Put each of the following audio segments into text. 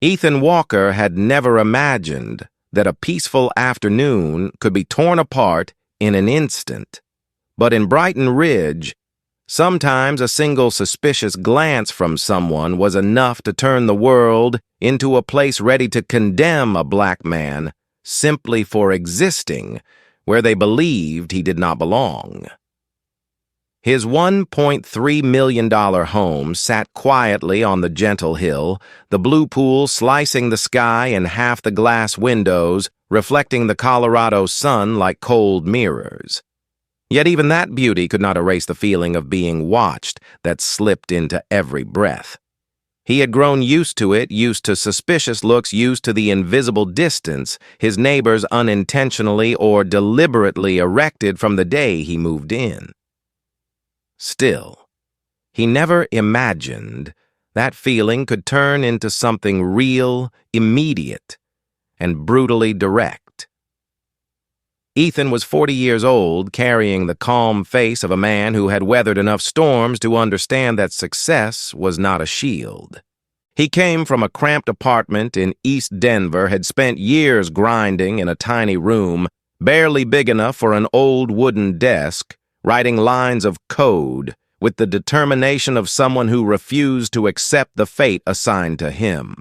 Ethan Walker had never imagined that a peaceful afternoon could be torn apart in an instant. But in Brighton Ridge, sometimes a single suspicious glance from someone was enough to turn the world into a place ready to condemn a black man simply for existing where they believed he did not belong. His $1.3 million home sat quietly on the gentle hill, the blue pool slicing the sky and half the glass windows reflecting the Colorado sun like cold mirrors. Yet even that beauty could not erase the feeling of being watched that slipped into every breath. He had grown used to it, used to suspicious looks, used to the invisible distance his neighbors unintentionally or deliberately erected from the day he moved in. Still, he never imagined that feeling could turn into something real, immediate, and brutally direct. Ethan was 40 years old, carrying the calm face of a man who had weathered enough storms to understand that success was not a shield. He came from a cramped apartment in East Denver, had spent years grinding in a tiny room, barely big enough for an old wooden desk, writing lines of code with the determination of someone who refused to accept the fate assigned to him.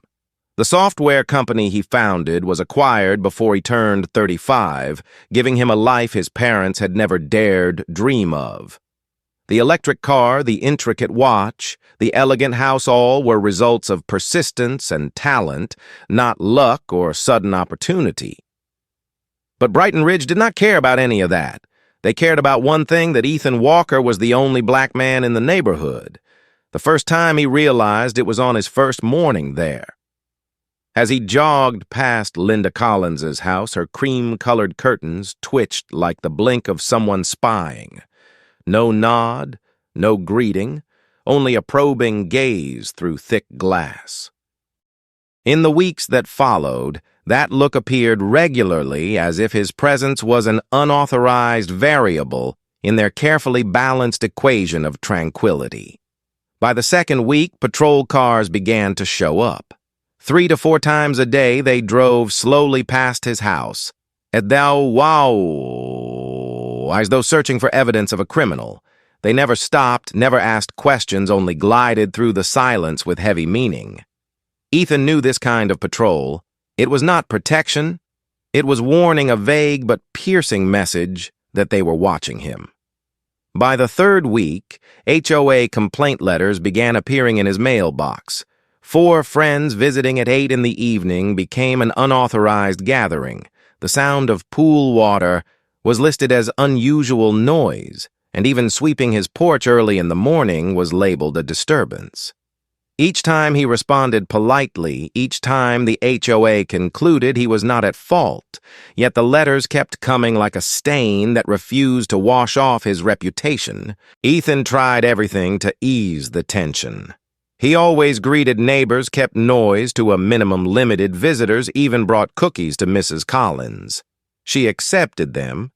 The software company he founded was acquired before he turned 35, giving him a life his parents had never dared dream of. The electric car, the intricate watch, the elegant house all were results of persistence and talent, not luck or sudden opportunity. But Brighton Ridge did not care about any of that. They cared about one thing, that Ethan Walker was the only black man in the neighborhood. The first time he realized it was on his first morning there. As he jogged past Linda Collins's house, her cream-colored curtains twitched like the blink of someone spying. No nod, no greeting, only a probing gaze through thick glass. In the weeks that followed, that look appeared regularly, as if his presence was an unauthorized variable in their carefully balanced equation of tranquility. By the second week, patrol cars began to show up. 3 to 4 times a day they drove slowly past his house, as though searching for evidence of a criminal. They never stopped, never asked questions, only glided through the silence with heavy meaning. Ethan knew this kind of patrol. It was not protection. It was warning, a vague but piercing message that they were watching him. By the third week, HOA complaint letters began appearing in his mailbox. 4 friends visiting at 8 in the evening became an unauthorized gathering. The sound of pool water was listed as unusual noise, and even sweeping his porch early in the morning was labeled a disturbance. Each time he responded politely, each time the HOA concluded he was not at fault, yet the letters kept coming like a stain that refused to wash off his reputation. Ethan tried everything to ease the tension. He always greeted neighbors, kept noise to a minimum, limited visitors, even brought cookies to Mrs. Collins. She accepted them,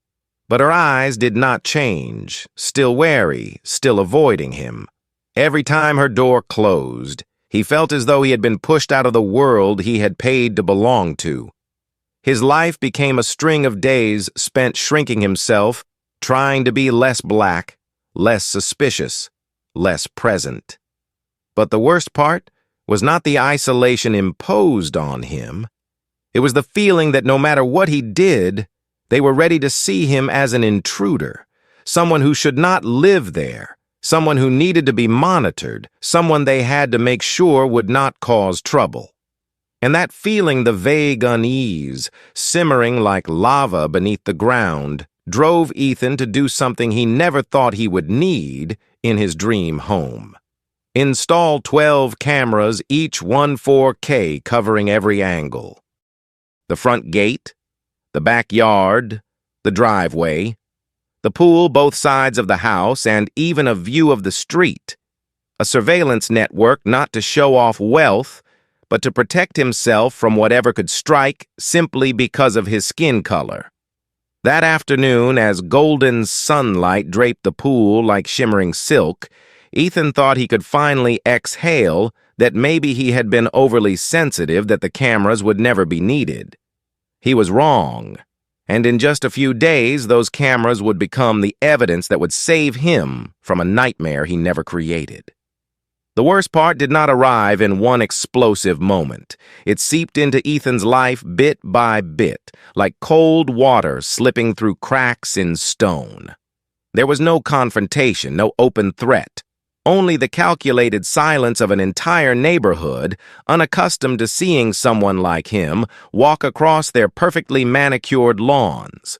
but her eyes did not change, still wary, still avoiding him. Every time her door closed, he felt as though he had been pushed out of the world he had paid to belong to. His life became a string of days spent shrinking himself, trying to be less black, less suspicious, less present. But the worst part was not the isolation imposed on him. It was the feeling that no matter what he did, they were ready to see him as an intruder, someone who should not live there, someone who needed to be monitored, someone they had to make sure would not cause trouble. And that feeling, the vague unease, simmering like lava beneath the ground, drove Ethan to do something he never thought he would need in his dream home. Install 12 cameras, each 4K, covering every angle. The front gate, the backyard, the driveway, the pool both sides of the house, and even a view of the street. A surveillance network not to show off wealth, but to protect himself from whatever could strike simply because of his skin color. That afternoon, as golden sunlight draped the pool like shimmering silk, Ethan thought he could finally exhale that maybe he had been overly sensitive, that the cameras would never be needed. He was wrong, and in just a few days, those cameras would become the evidence that would save him from a nightmare he never created. The worst part did not arrive in one explosive moment. It seeped into Ethan's life bit by bit, like cold water slipping through cracks in stone. There was no confrontation, no open threat, only the calculated silence of an entire neighborhood, unaccustomed to seeing someone like him walk across their perfectly manicured lawns.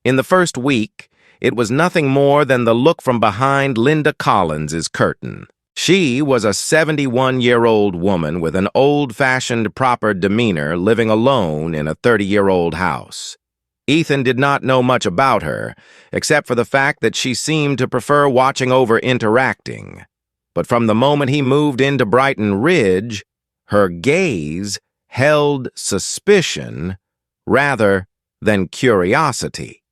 In the first week, it was nothing more than the look from behind Linda Collins's curtain. She was a 71-year-old woman with an old-fashioned proper demeanor living alone in a 30-year-old house. Ethan did not know much about her, except for the fact that she seemed to prefer watching over interacting. But from the moment he moved into Brighton Ridge, her gaze held suspicion rather than curiosity.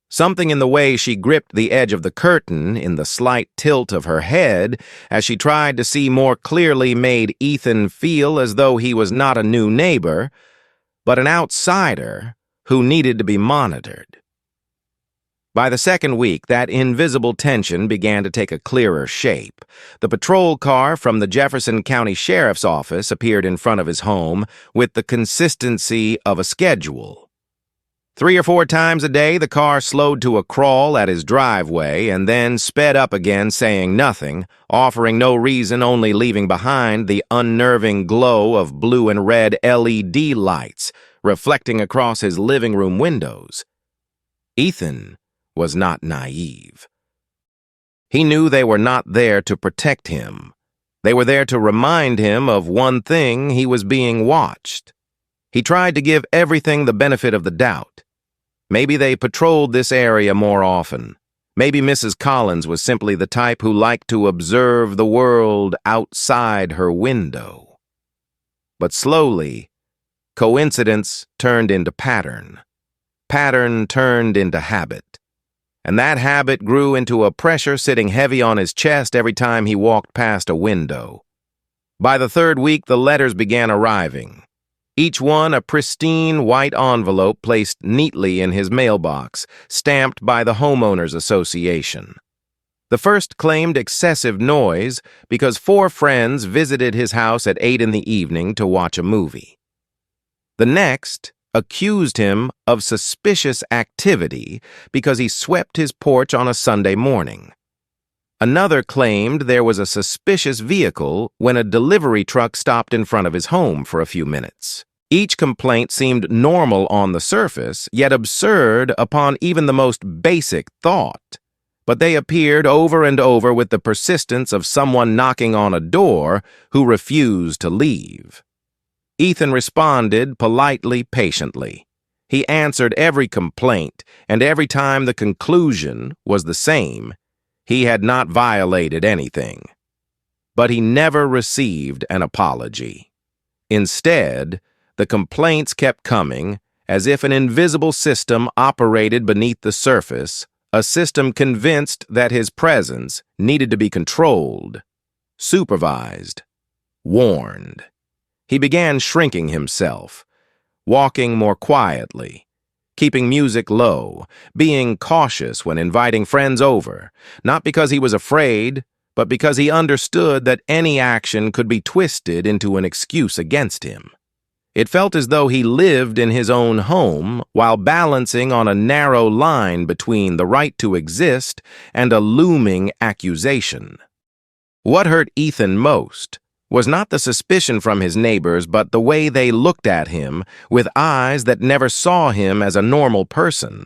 Something in the way she gripped the edge of the curtain, in the slight tilt of her head, as she tried to see more clearly, made Ethan feel as though he was not a new neighbor, but an outsider who needed to be monitored. By the second week, that invisible tension began to take a clearer shape. The patrol car from the Jefferson County Sheriff's Office appeared in front of his home with the consistency of a schedule. 3 or 4 times a day, the car slowed to a crawl at his driveway and then sped up again, saying nothing, offering no reason, only leaving behind the unnerving glow of blue and red LED lights reflecting across his living room windows. Ethan was not naive. He knew they were not there to protect him. They were there to remind him of one thing: he was being watched. He tried to give everything the benefit of the doubt. Maybe they patrolled this area more often. Maybe Mrs. Collins was simply the type who liked to observe the world outside her window. But slowly, coincidence turned into pattern. Pattern turned into habit. And that habit grew into a pressure sitting heavy on his chest every time he walked past a window. By the 3rd week, the letters began arriving. Each one a pristine white envelope placed neatly in his mailbox, stamped by the Homeowners Association. The first claimed excessive noise because 4 friends visited his house at 8 in the evening to watch a movie. The next accused him of suspicious activity because he swept his porch on a Sunday morning. Another claimed there was a suspicious vehicle when a delivery truck stopped in front of his home for a few minutes. Each complaint seemed normal on the surface, yet absurd upon even the most basic thought. But they appeared over and over with the persistence of someone knocking on a door who refused to leave. Ethan responded politely, patiently. He answered every complaint, and every time the conclusion was the same: he had not violated anything. But he never received an apology. Instead, the complaints kept coming, as if an invisible system operated beneath the surface, a system convinced that his presence needed to be controlled, supervised, warned. He began shrinking himself, walking more quietly, keeping music low, being cautious when inviting friends over, not because he was afraid, but because he understood that any action could be twisted into an excuse against him. It felt as though he lived in his own home while balancing on a narrow line between the right to exist and a looming accusation. What hurt Ethan most was not the suspicion from his neighbors, but the way they looked at him with eyes that never saw him as a normal person.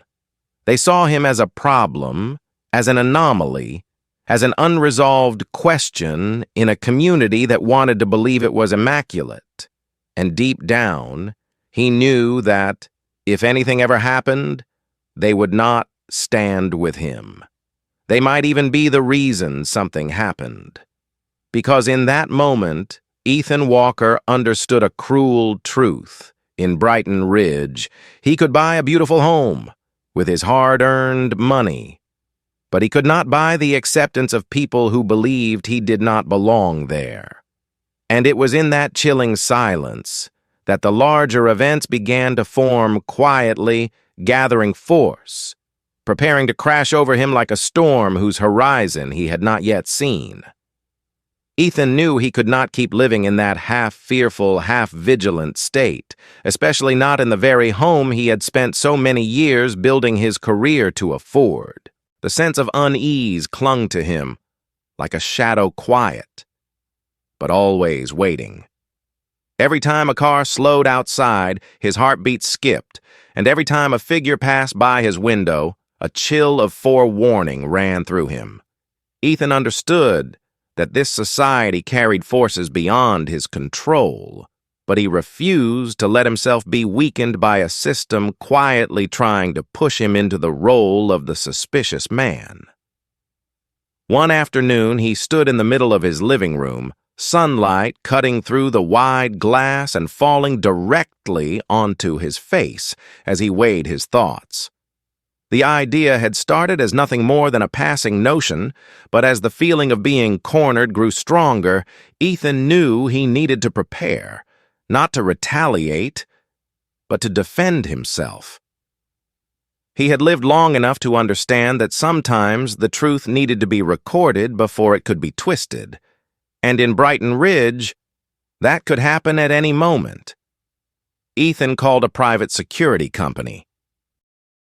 They saw him as a problem, as an anomaly, as an unresolved question in a community that wanted to believe it was immaculate. And deep down, he knew that, if anything ever happened, they would not stand with him. They might even be the reason something happened. Because in that moment, Ethan Walker understood a cruel truth. In Brighton Ridge, he could buy a beautiful home with his hard-earned money, but he could not buy the acceptance of people who believed he did not belong there. And it was in that chilling silence that the larger events began to form quietly, gathering force, preparing to crash over him like a storm whose horizon he had not yet seen. Ethan knew he could not keep living in that half-fearful, half-vigilant state, especially not in the very home he had spent so many years building his career to afford. The sense of unease clung to him, like a shadow quiet, but always waiting. Every time a car slowed outside, his heartbeat skipped, and every time a figure passed by his window, a chill of forewarning ran through him. Ethan understood that this society carried forces beyond his control, but he refused to let himself be weakened by a system quietly trying to push him into the role of the suspicious man. One afternoon, he stood in the middle of his living room, sunlight cutting through the wide glass and falling directly onto his face as he weighed his thoughts. The idea had started as nothing more than a passing notion, but as the feeling of being cornered grew stronger, Ethan knew he needed to prepare, not to retaliate, but to defend himself. He had lived long enough to understand that sometimes the truth needed to be recorded before it could be twisted, and in Brighton Ridge, that could happen at any moment. Ethan called a private security company.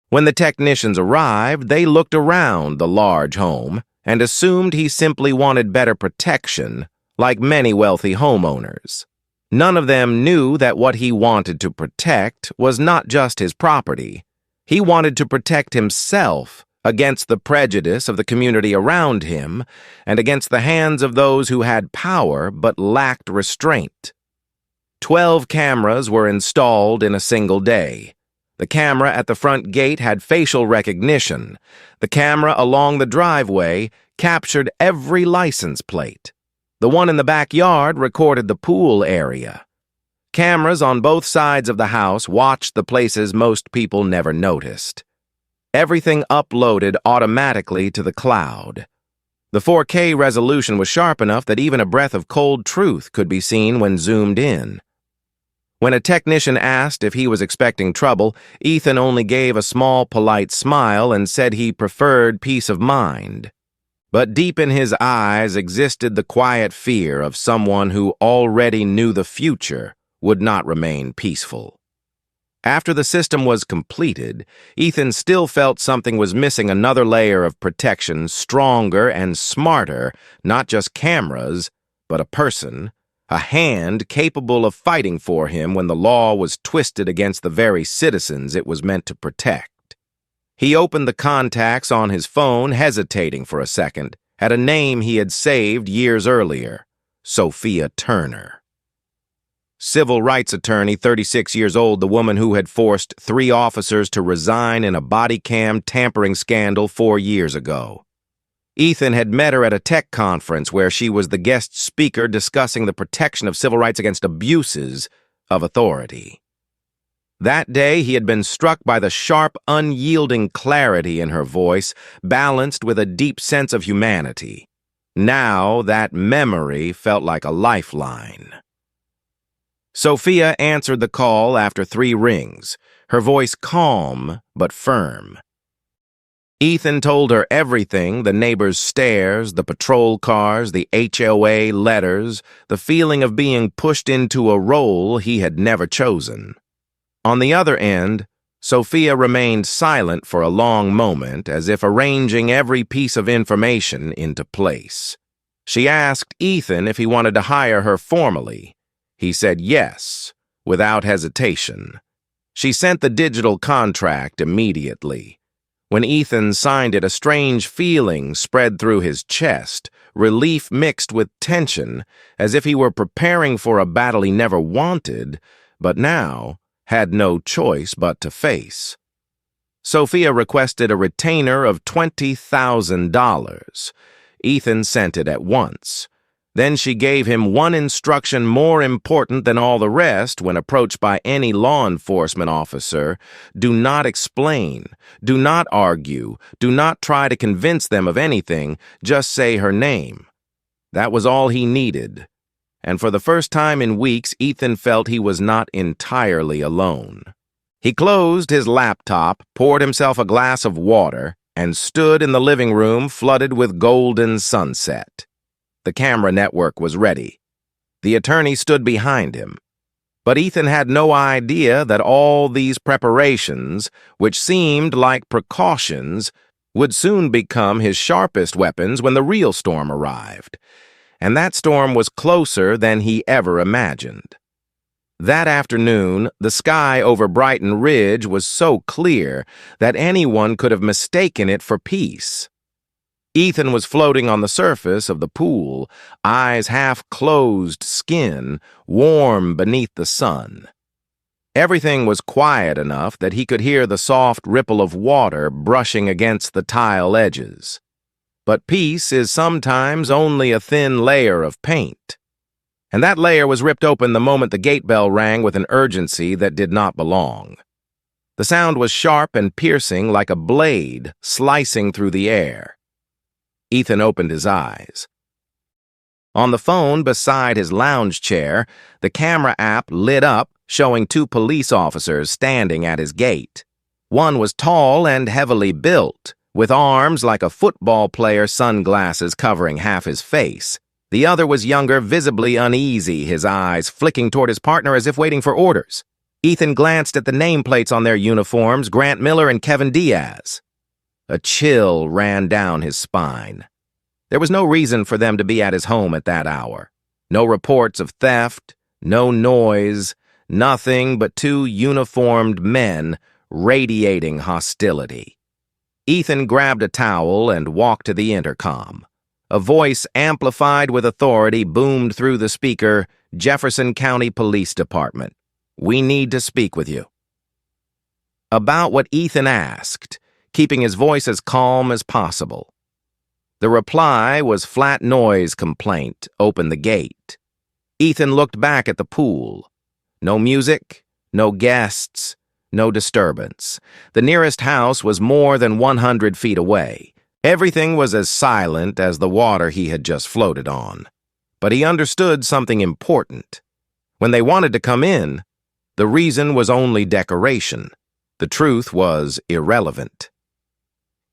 When the technicians arrived, they looked around the large home and assumed he simply wanted better protection, like many wealthy homeowners. None of them knew that what he wanted to protect was not just his property. He wanted to protect himself against the prejudice of the community around him and against the hands of those who had power but lacked restraint. 12 cameras were installed in a single day. The camera at the front gate had facial recognition. The camera along the driveway captured every license plate. The one in the backyard recorded the pool area. Cameras on both sides of the house watched the places most people never noticed. Everything uploaded automatically to the cloud. The 4K resolution was sharp enough that even a breath of cold truth could be seen when zoomed in. When a technician asked if he was expecting trouble, Ethan only gave a small, polite smile and said he preferred peace of mind. But deep in his eyes existed the quiet fear of someone who already knew the future would not remain peaceful. After the system was completed, Ethan still felt something was missing, another layer of protection, stronger and smarter, not just cameras, but a person, a hand capable of fighting for him when the law was twisted against the very citizens it was meant to protect. He opened the contacts on his phone, hesitating for a second, at a name he had saved years earlier, Sophia Turner. Civil rights attorney, 36 years old, the woman who had forced 3 officers to resign in a bodycam tampering scandal 4 years ago. Ethan had met her at a tech conference where she was the guest speaker discussing the protection of civil rights against abuses of authority. That day, he had been struck by the sharp, unyielding clarity in her voice, balanced with a deep sense of humanity. Now, that memory felt like a lifeline. Sophia answered the call after 3 rings, her voice calm but firm. Ethan told her everything, the neighbors' stares, the patrol cars, the HOA letters, the feeling of being pushed into a role he had never chosen. On the other end, Sophia remained silent for a long moment, as if arranging every piece of information into place. She asked Ethan if he wanted to hire her formally. He said yes, without hesitation. She sent the digital contract immediately. When Ethan signed it, a strange feeling spread through his chest, relief mixed with tension, as if he were preparing for a battle he never wanted, but now had no choice but to face. Sophia requested a retainer of $20,000. Ethan sent it at once. Then she gave him one instruction more important than all the rest when approached by any law enforcement officer: do not explain, do not argue, do not try to convince them of anything, just say her name. That was all he needed, and for the first time in weeks, Ethan felt he was not entirely alone. He closed his laptop, poured himself a glass of water, and stood in the living room flooded with golden sunset. The camera network was ready. The attorney stood behind him. But Ethan had no idea that all these preparations, which seemed like precautions, would soon become his sharpest weapons when the real storm arrived. And that storm was closer than he ever imagined. That afternoon, the sky over Brighton Ridge was so clear that anyone could have mistaken it for peace. Ethan was floating on the surface of the pool, eyes half-closed, skin warm beneath the sun. Everything was quiet enough that he could hear the soft ripple of water brushing against the tile edges. But peace is sometimes only a thin layer of paint. And that layer was ripped open the moment the gate bell rang with an urgency that did not belong. The sound was sharp and piercing like a blade slicing through the air. Ethan opened his eyes. On the phone beside his lounge chair, the camera app lit up, showing 2 police officers standing at his gate. One was tall and heavily built, with arms like a football player's sunglasses covering half his face. The other was younger, visibly uneasy, his eyes flicking toward his partner as if waiting for orders. Ethan glanced at the nameplates on their uniforms, Grant Miller and Kevin Diaz. A chill ran down his spine. There was no reason for them to be at his home at that hour. No reports of theft, no noise, nothing but 2 uniformed men radiating hostility. Ethan grabbed a towel and walked to the intercom. A voice amplified with authority boomed through the speaker, Jefferson County Police Department. "We need to speak with you." About what Ethan asked, keeping his voice as calm as possible. The reply was flat noise complaint, open the gate. Ethan looked back at the pool. No music, no guests, no disturbance. The nearest house was more than 100 feet away. Everything was as silent as the water he had just floated on. But he understood something important. When they wanted to come in, the reason was only decoration. The truth was irrelevant.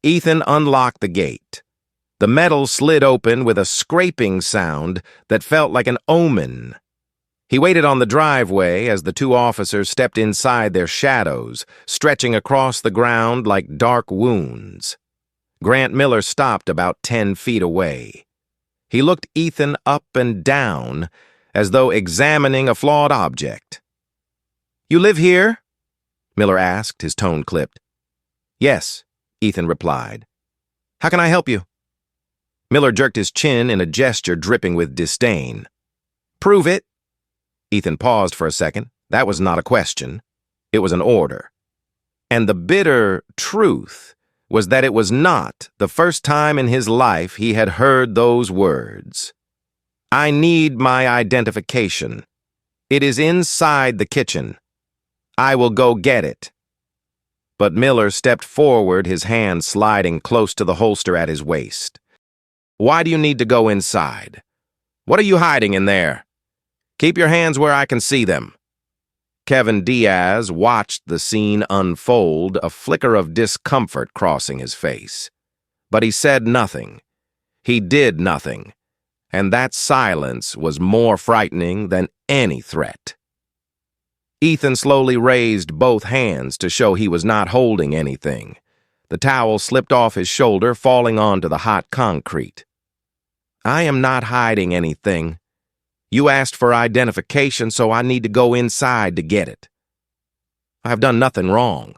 Ethan unlocked the gate. The metal slid open with a scraping sound that felt like an omen. He waited on the driveway as the 2 officers stepped inside their shadows, stretching across the ground like dark wounds. Grant Miller stopped about 10 feet away. He looked Ethan up and down, as though examining a flawed object. "You live here?" Miller asked, his tone clipped. "Yes," Ethan replied. "How can I help you?" Miller jerked his chin in a gesture dripping with disdain. "Prove it." Ethan paused for a second. That was not a question. It was an order. And the bitter truth was that it was not the first time in his life he had heard those words. "I need my identification. It is inside the kitchen. I will go get it." But Miller stepped forward, his hand sliding close to the holster at his waist. "Why do you need to go inside? What are you hiding in there? Keep your hands where I can see them." Kevin Diaz watched the scene unfold, a flicker of discomfort crossing his face. But he said nothing. He did nothing. And that silence was more frightening than any threat. Ethan slowly raised both hands to show he was not holding anything. The towel slipped off his shoulder, falling onto the hot concrete. "I am not hiding anything. You asked for identification, so I need to go inside to get it. I have done nothing wrong."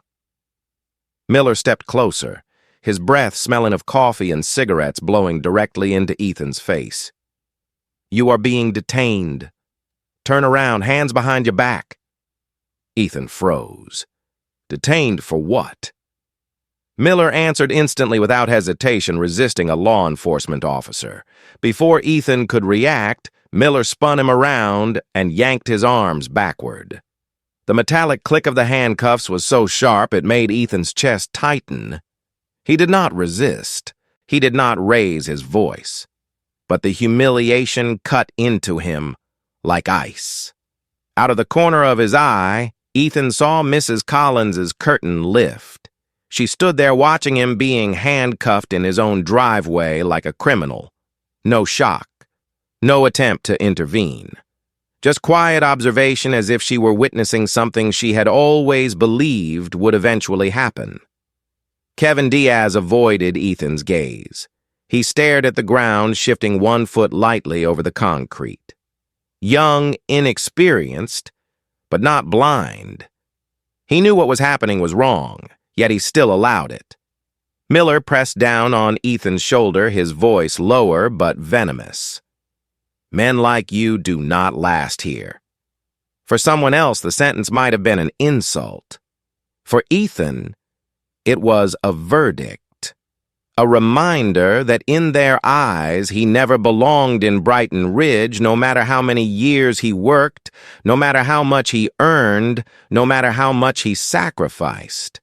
Miller stepped closer, his breath smelling of coffee and cigarettes blowing directly into Ethan's face. "You are being detained. Turn around, hands behind your back." Ethan froze. Detained for what? Miller answered instantly without hesitation, resisting a law enforcement officer. Before Ethan could react, Miller spun him around and yanked his arms backward. The metallic click of the handcuffs was so sharp it made Ethan's chest tighten. He did not resist. He did not raise his voice. But the humiliation cut into him like ice. Out of the corner of his eye, Ethan saw Mrs. Collins's curtain lift. She stood there watching him being handcuffed in his own driveway like a criminal. No shock. No attempt to intervene. Just quiet observation as if she were witnessing something she had always believed would eventually happen. Kevin Diaz avoided Ethan's gaze. He stared at the ground, shifting one foot lightly over the concrete. Young, inexperienced, but not blind. He knew what was happening was wrong, yet he still allowed it. Miller pressed down on Ethan's shoulder, his voice lower but venomous. Men like you do not last here. For someone else, the sentence might have been an insult. For Ethan, it was a verdict. A reminder that in their eyes he never belonged in Brighton Ridge, no matter how many years he worked, no matter how much he earned, no matter how much he sacrificed.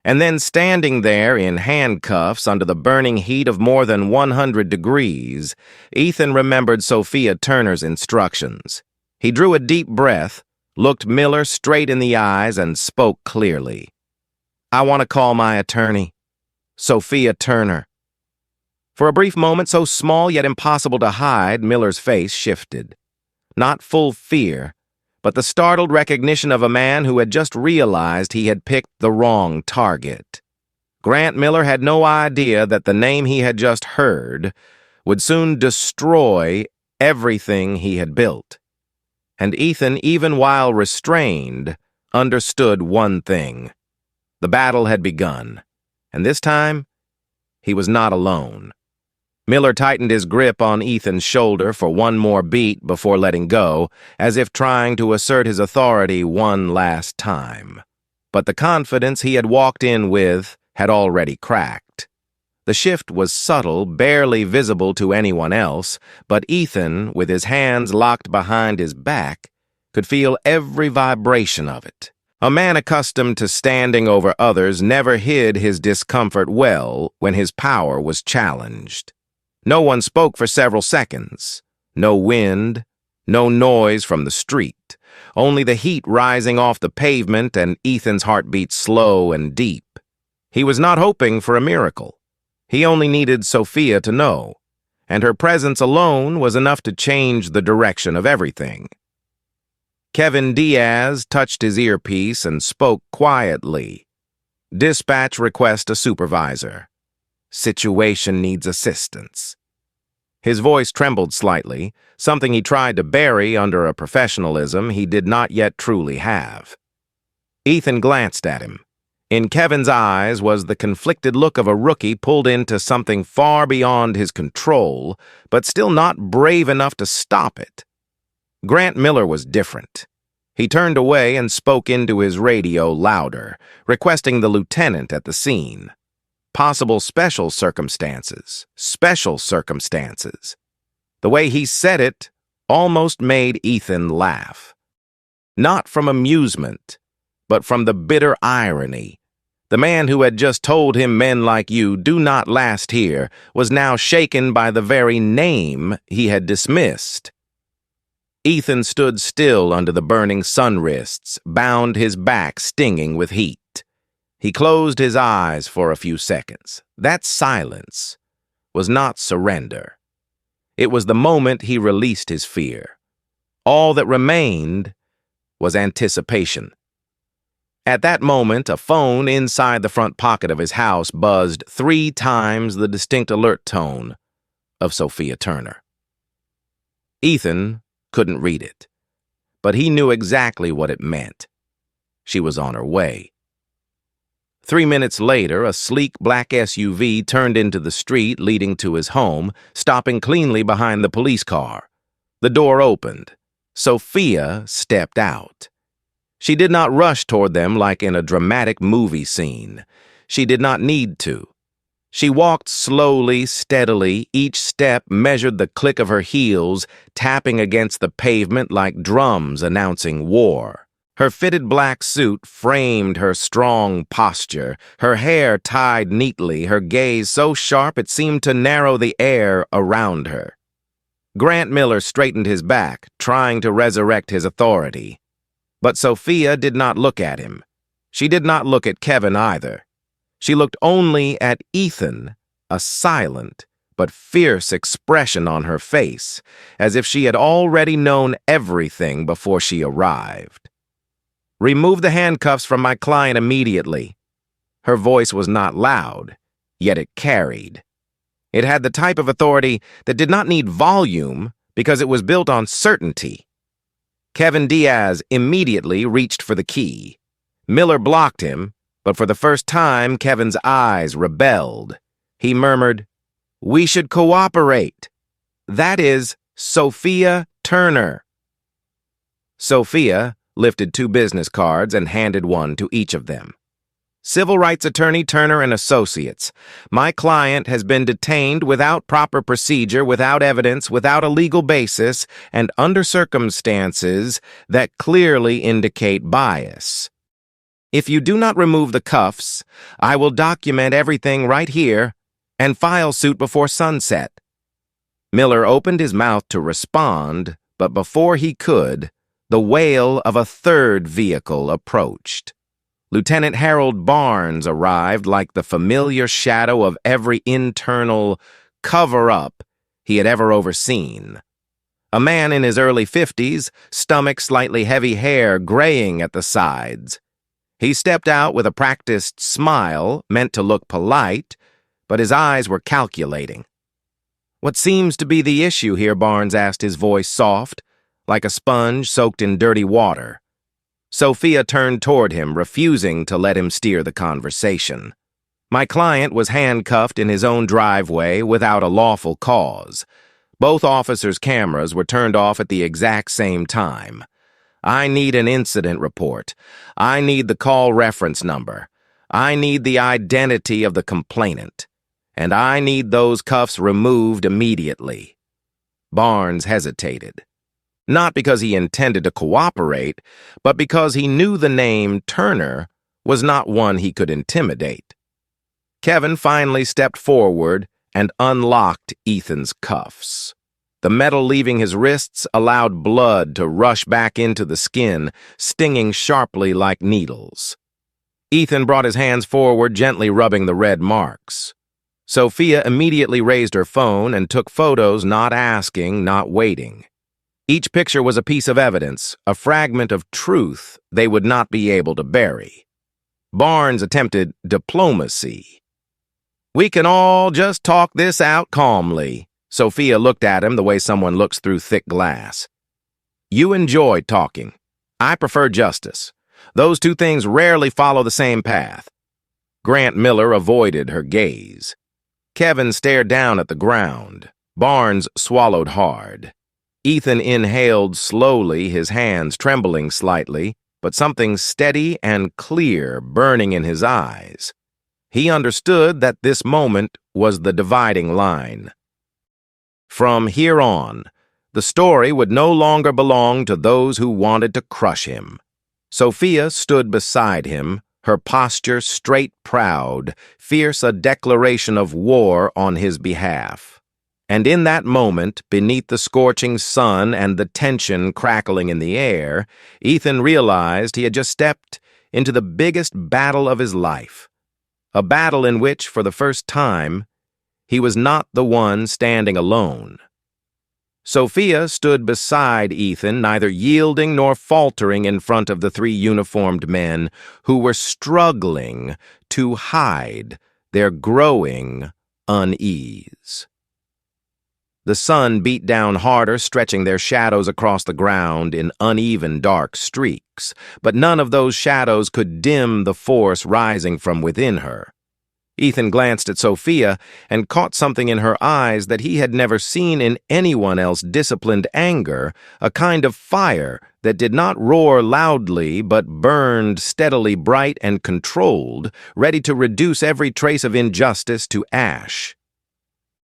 And then standing there in handcuffs under the burning heat of more than 100 degrees, Ethan remembered Sophia Turner's instructions. He drew a deep breath, looked Miller straight in the eyes, and spoke clearly. I want to call my attorney, Sophia Turner. For a brief moment, so small yet impossible to hide, Miller's face shifted. Not full fear, but the startled recognition of a man who had just realized he had picked the wrong target. Grant Miller had no idea that the name he had just heard would soon destroy everything he had built. And Ethan, even while restrained, understood one thing. The battle had begun, and this time, he was not alone. Miller tightened his grip on Ethan's shoulder for one more beat before letting go, as if trying to assert his authority one last time. But the confidence he had walked in with had already cracked. The shift was subtle, barely visible to anyone else, but Ethan, with his hands locked behind his back, could feel every vibration of it. A man accustomed to standing over others never hid his discomfort well when his power was challenged. No one spoke for several seconds. No wind, no noise from the street. Only the heat rising off the pavement and Ethan's heartbeat slow and deep. He was not hoping for a miracle. He only needed Sophia to know, and her presence alone was enough to change the direction of everything. Kevin Diaz touched his earpiece and spoke quietly. Dispatch request a supervisor. Situation needs assistance. His voice trembled slightly, something he tried to bury under a professionalism he did not yet truly have. Ethan glanced at him. In Kevin's eyes was the conflicted look of a rookie pulled into something far beyond his control, but still not brave enough to stop it. Grant Miller was different. He turned away and spoke into his radio louder, requesting the lieutenant at the scene. Possible special circumstances. The way he said it almost made Ethan laugh. Not from amusement, but from the bitter irony. The man who had just told him men like you do not last here was now shaken by the very name he had dismissed. Ethan stood still under the burning sun wrists, bound his back stinging with heat. He closed his eyes for a few seconds. That silence was not surrender. It was the moment he released his fear. All that remained was anticipation. At that moment, a phone inside the front pocket of his house buzzed 3 times the distinct alert tone of Sophia Turner. Ethan couldn't read it, but he knew exactly what it meant. She was on her way. 3 minutes later, a sleek black SUV turned into the street leading to his home, stopping cleanly behind the police car. The door opened. Sophia stepped out. She did not rush toward them like in a dramatic movie scene. She did not need to. She walked slowly, steadily. Each step measured the click of her heels, tapping against the pavement like drums announcing war. Her fitted black suit framed her strong posture, her hair tied neatly, her gaze so sharp it seemed to narrow the air around her. Grant Miller straightened his back, trying to resurrect his authority. But Sophia did not look at him. She did not look at Kevin either. She looked only at Ethan, a silent but fierce expression on her face, as if she had already known everything before she arrived. "Remove the handcuffs from my client immediately." Her voice was not loud, yet it carried. It had the type of authority that did not need volume because it was built on certainty. Kevin Diaz immediately reached for the key. Miller blocked him, but for the first time, Kevin's eyes rebelled. He murmured, "We should cooperate. That is Sophia Turner." Sophia lifted 2 business cards and handed one to each of them. "Civil rights attorney Turner and Associates. My client has been detained without proper procedure, without evidence, without a legal basis, and under circumstances that clearly indicate bias. If you do not remove the cuffs, I will document everything right here and file suit before sunset." Miller opened his mouth to respond, but before he could, the wail of a third vehicle approached. Lieutenant Harold Barnes arrived like the familiar shadow of every internal cover-up he had ever overseen. A man in his early 50s, stomach slightly heavy, hair graying at the sides. He stepped out with a practiced smile meant to look polite, but his eyes were calculating. "What seems to be the issue here?" Barnes asked, his voice soft, like a sponge soaked in dirty water. Sophia turned toward him, refusing to let him steer the conversation. "My client was handcuffed in his own driveway without a lawful cause. Both officers' cameras were turned off at the exact same time. I need an incident report. I need the call reference number. I need the identity of the complainant. And I need those cuffs removed immediately." Barnes hesitated. Not because he intended to cooperate, but because he knew the name Turner was not one he could intimidate. Kevin finally stepped forward and unlocked Ethan's cuffs. The metal leaving his wrists allowed blood to rush back into the skin, stinging sharply like needles. Ethan brought his hands forward, gently rubbing the red marks. Sophia immediately raised her phone and took photos, not asking, not waiting. Each picture was a piece of evidence, a fragment of truth they would not be able to bury. Barnes attempted diplomacy. "We can all just talk this out calmly." Sophia looked at him the way someone looks through thick glass. "You enjoy talking. I prefer justice. Those two things rarely follow the same path." Grant Miller avoided her gaze. Kevin stared down at the ground. Barnes swallowed hard. Ethan inhaled slowly, his hands trembling slightly, but something steady and clear burning in his eyes. He understood that this moment was the dividing line. From here on, the story would no longer belong to those who wanted to crush him. Sophia stood beside him, her posture straight proud, fierce a declaration of war on his behalf. And in that moment, beneath the scorching sun and the tension crackling in the air, Ethan realized he had just stepped into the biggest battle of his life. A battle in which, for the first time, he was not the one standing alone. Sophia stood beside Ethan, neither yielding nor faltering in front of the 3 uniformed men who were struggling to hide their growing unease. The sun beat down harder, stretching their shadows across the ground in uneven dark streaks, but none of those shadows could dim the force rising from within her. Ethan glanced at Sophia and caught something in her eyes that he had never seen in anyone else's disciplined anger, a kind of fire that did not roar loudly but burned steadily bright and controlled, ready to reduce every trace of injustice to ash.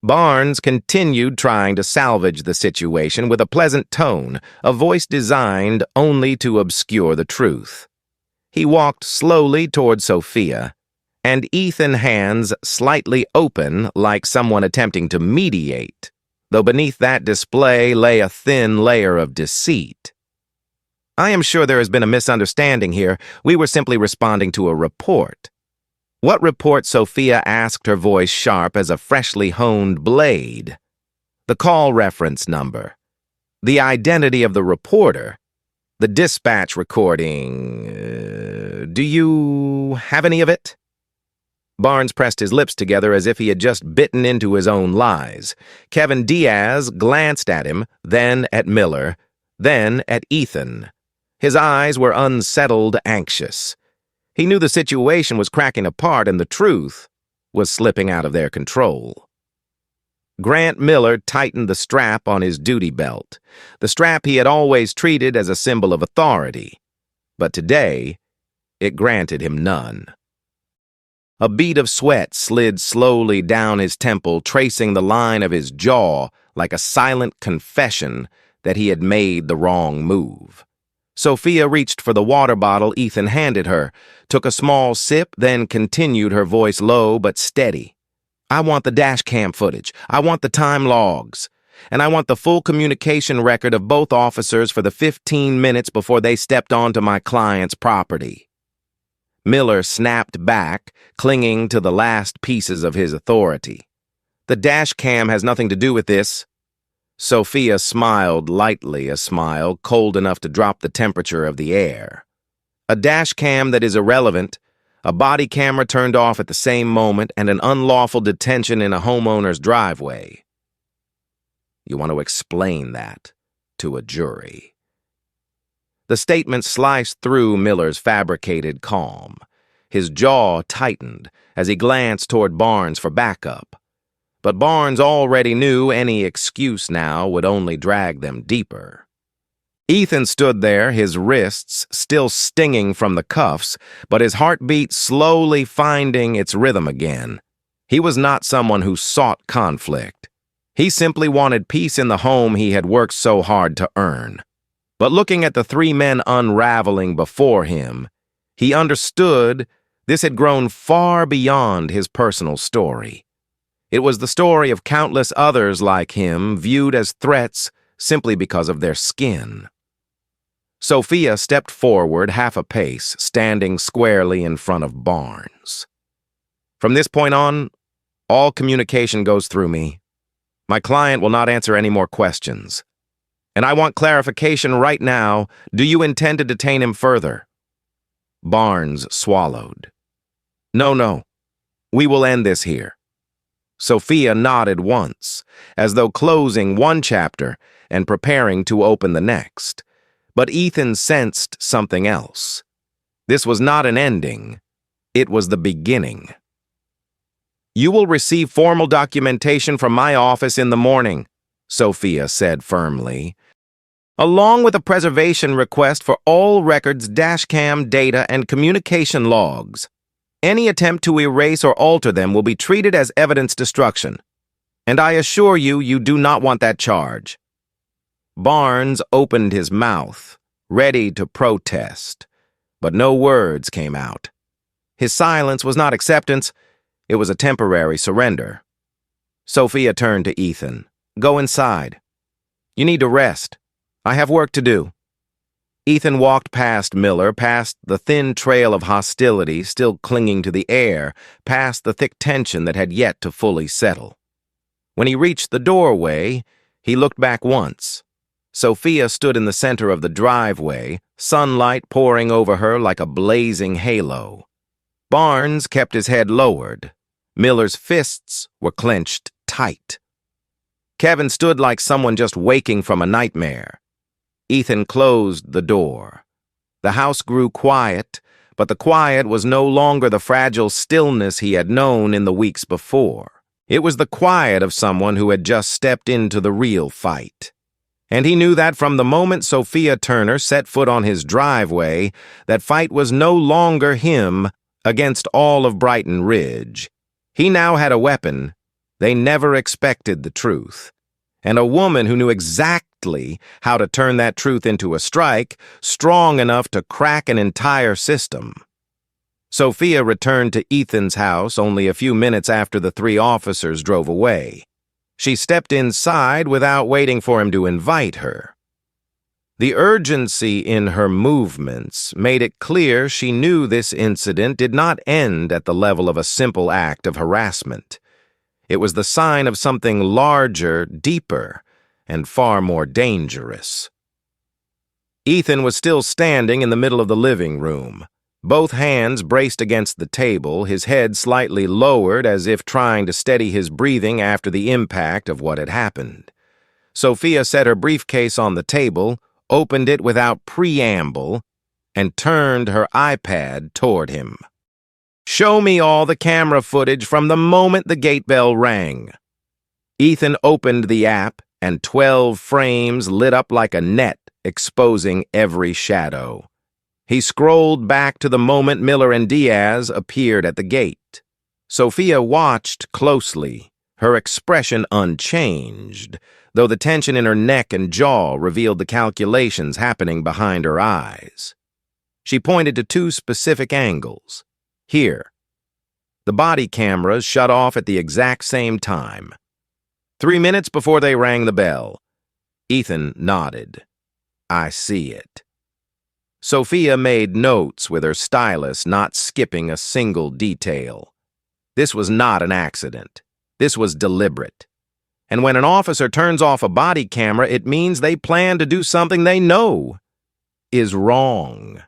Barnes continued trying to salvage the situation with a pleasant tone, a voice designed only to obscure the truth. He walked slowly toward Sophia, and Ethan, hands slightly open like someone attempting to mediate, though beneath that display lay a thin layer of deceit. "I am sure there has been a misunderstanding here. We were simply responding to a report." "What report?" Sophia asked, her voice sharp as a freshly honed blade. "The call reference number. The identity of the reporter. The dispatch recording. Do you have any of it?" Barnes pressed his lips together as if he had just bitten into his own lies. Kevin Diaz glanced at him, then at Miller, then at Ethan. His eyes were unsettled, anxious. He knew the situation was cracking apart and the truth was slipping out of their control. Grant Miller tightened the strap on his duty belt, the strap he had always treated as a symbol of authority. But today, it granted him none. A bead of sweat slid slowly down his temple, tracing the line of his jaw like a silent confession that he had made the wrong move. Sophia reached for the water bottle Ethan handed her, took a small sip, then continued, her voice low but steady. "I want the dash cam footage. I want the time logs. And I want the full communication record of both officers for the 15 minutes before they stepped onto my client's property." Miller snapped back, clinging to the last pieces of his authority. "The dash cam has nothing to do with this." Sophia smiled lightly, a smile cold enough to drop the temperature of the air. "A dash cam that is irrelevant, a body camera turned off at the same moment, and an unlawful detention in a homeowner's driveway. You want to explain that to a jury." The statement sliced through Miller's fabricated calm. His jaw tightened as he glanced toward Barnes for backup. But Barnes already knew any excuse now would only drag them deeper. Ethan stood there, his wrists still stinging from the cuffs, but his heartbeat slowly finding its rhythm again. He was not someone who sought conflict. He simply wanted peace in the home he had worked so hard to earn. But looking at the three men unraveling before him, he understood this had grown far beyond his personal story. It was the story of countless others like him, viewed as threats simply because of their skin. Sophia stepped forward half a pace, standing squarely in front of Barnes. "From this point on, all communication goes through me. My client will not answer any more questions. And I want clarification right now. Do you intend to detain him further?" Barnes swallowed. No. We will end this here." Sophia nodded once, as though closing one chapter and preparing to open the next. But Ethan sensed something else. This was not an ending. It was the beginning. "You will receive formal documentation from my office in the morning," Sophia said firmly, "along with a preservation request for all records, dashcam data, and communication logs. Any attempt to erase or alter them will be treated as evidence destruction. And I assure you, you do not want that charge." Barnes opened his mouth, ready to protest, but no words came out. His silence was not acceptance, it was a temporary surrender. Sophia turned to Ethan. "Go inside. You need to rest. I have work to do." Ethan walked past Miller, past the thin trail of hostility still clinging to the air, past the thick tension that had yet to fully settle. When he reached the doorway, he looked back once. Sophia stood in the center of the driveway, sunlight pouring over her like a blazing halo. Barnes kept his head lowered. Miller's fists were clenched tight. Kevin stood like someone just waking from a nightmare. Ethan closed the door. The house grew quiet, but the quiet was no longer the fragile stillness he had known in the weeks before. It was the quiet of someone who had just stepped into the real fight. And he knew that from the moment Sophia Turner set foot on his driveway, that fight was no longer him against all of Brighton Ridge. He now had a weapon. They never expected the truth. And a woman who knew exactly how to turn that truth into a strike, strong enough to crack an entire system. Sophia returned to Ethan's house only a few minutes after the three officers drove away. She stepped inside without waiting for him to invite her. The urgency in her movements made it clear she knew this incident did not end at the level of a simple act of harassment. It was the sign of something larger, deeper, and far more dangerous. Ethan was still standing in the middle of the living room, both hands braced against the table, his head slightly lowered as if trying to steady his breathing after the impact of what had happened. Sophia set her briefcase on the table, opened it without preamble, and turned her iPad toward him. "Show me all the camera footage from the moment the gate bell rang." Ethan opened the app, and 12 frames lit up like a net, exposing every shadow. He scrolled back to the moment Miller and Diaz appeared at the gate. Sophia watched closely, her expression unchanged, though the tension in her neck and jaw revealed the calculations happening behind her eyes. She pointed to 2 specific angles. Here. The body cameras shut off at the exact same time. 3 minutes before they rang the bell. Ethan nodded. "I see it." Sophia made notes with her stylus, not skipping a single detail. This was not an accident. This was deliberate. And when an officer turns off a body camera, it means they plan to do something they know is wrong.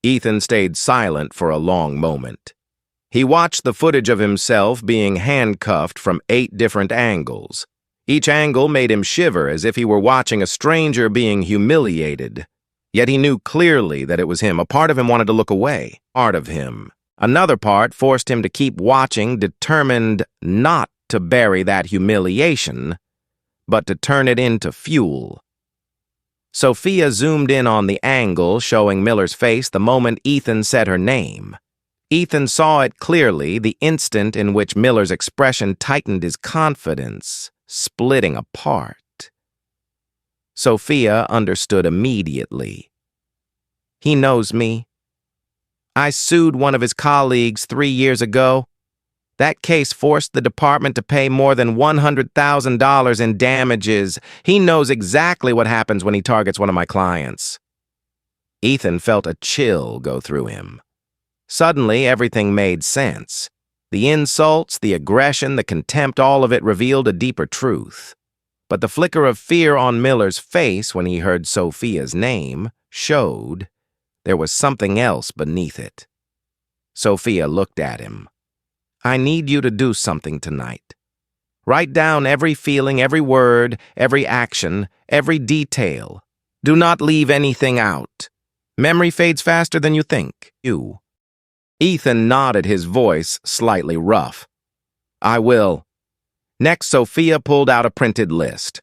Ethan stayed silent for a long moment. He watched the footage of himself being handcuffed from 8 different angles. Each angle made him shiver as if he were watching a stranger being humiliated. Yet he knew clearly that it was him. A part of him wanted to look away. Part of him. Another part forced him to keep watching, determined not to bury that humiliation, but to turn it into fuel. Sophia zoomed in on the angle showing Miller's face the moment Ethan said her name. Ethan saw it clearly, the instant in which Miller's expression tightened, his confidence splitting apart. Sophia understood immediately. He knows me. I sued one of his colleagues 3 years ago. That case forced the department to pay more than $100,000 in damages. He knows exactly what happens when he targets one of my clients. Ethan felt a chill go through him. Suddenly, everything made sense. The insults, the aggression, the contempt, all of it revealed a deeper truth. But the flicker of fear on Miller's face when he heard Sophia's name showed there was something else beneath it. Sophia looked at him. "I need you to do something tonight. Write down every feeling, every word, every action, every detail. Do not leave anything out. Memory fades faster than you think. You." Ethan nodded, his voice slightly rough. "I will." Next, Sophia pulled out a printed list.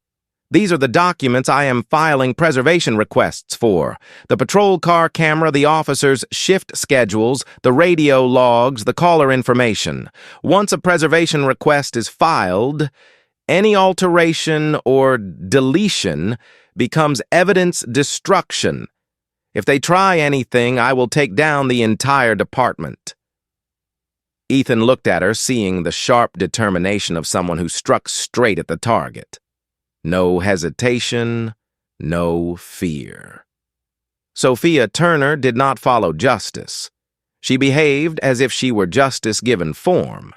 "These are the documents I am filing preservation requests for. The patrol car camera, the officers' shift schedules, the radio logs, the caller information. Once a preservation request is filed, any alteration or deletion becomes evidence destruction. If they try anything, I will take down the entire department." Ethan looked at her, seeing the sharp determination of someone who struck straight at the target. No hesitation, no fear. Sophia Turner did not follow justice. She behaved as if she were justice given form.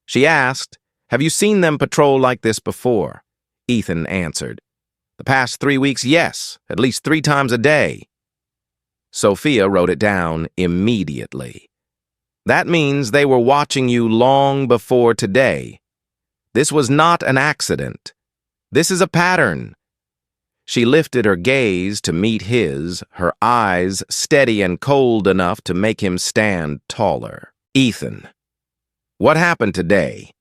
She asked, "Have you seen them patrol like this before?" Ethan answered, "The past 3 weeks, yes, at least 3 times a day." Sophia wrote it down immediately. "That means they were watching you long before today. This was not an accident. This is a pattern." She lifted her gaze to meet his, her eyes steady and cold enough to make him stand taller. "Ethan, what happened today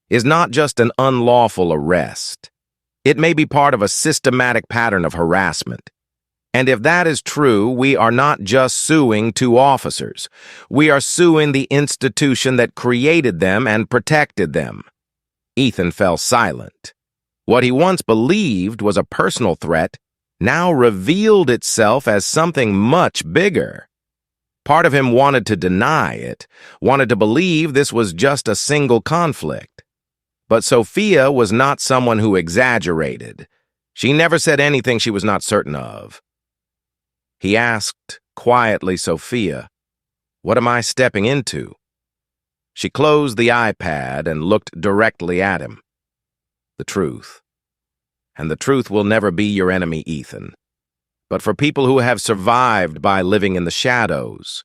is not just an unlawful arrest. It may be part of a systematic pattern of harassment. And if that is true, we are not just suing 2 officers. We are suing the institution that created them and protected them." Ethan fell silent. What he once believed was a personal threat now revealed itself as something much bigger. Part of him wanted to deny it, wanted to believe this was just a single conflict. But Sophia was not someone who exaggerated. She never said anything she was not certain of. He asked quietly, "Sophia, what am I stepping into?" She closed the iPad and looked directly at him. "The truth. And the truth will never be your enemy, Ethan. But for people who have survived by living in the shadows,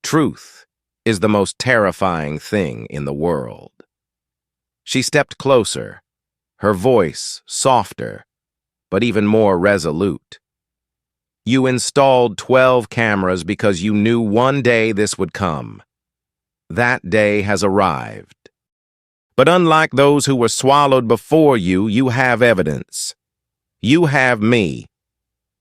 truth is the most terrifying thing in the world." She stepped closer, her voice softer, but even more resolute. "You installed 12 cameras because you knew one day this would come. That day has arrived. But unlike those who were swallowed before you, you have evidence. You have me.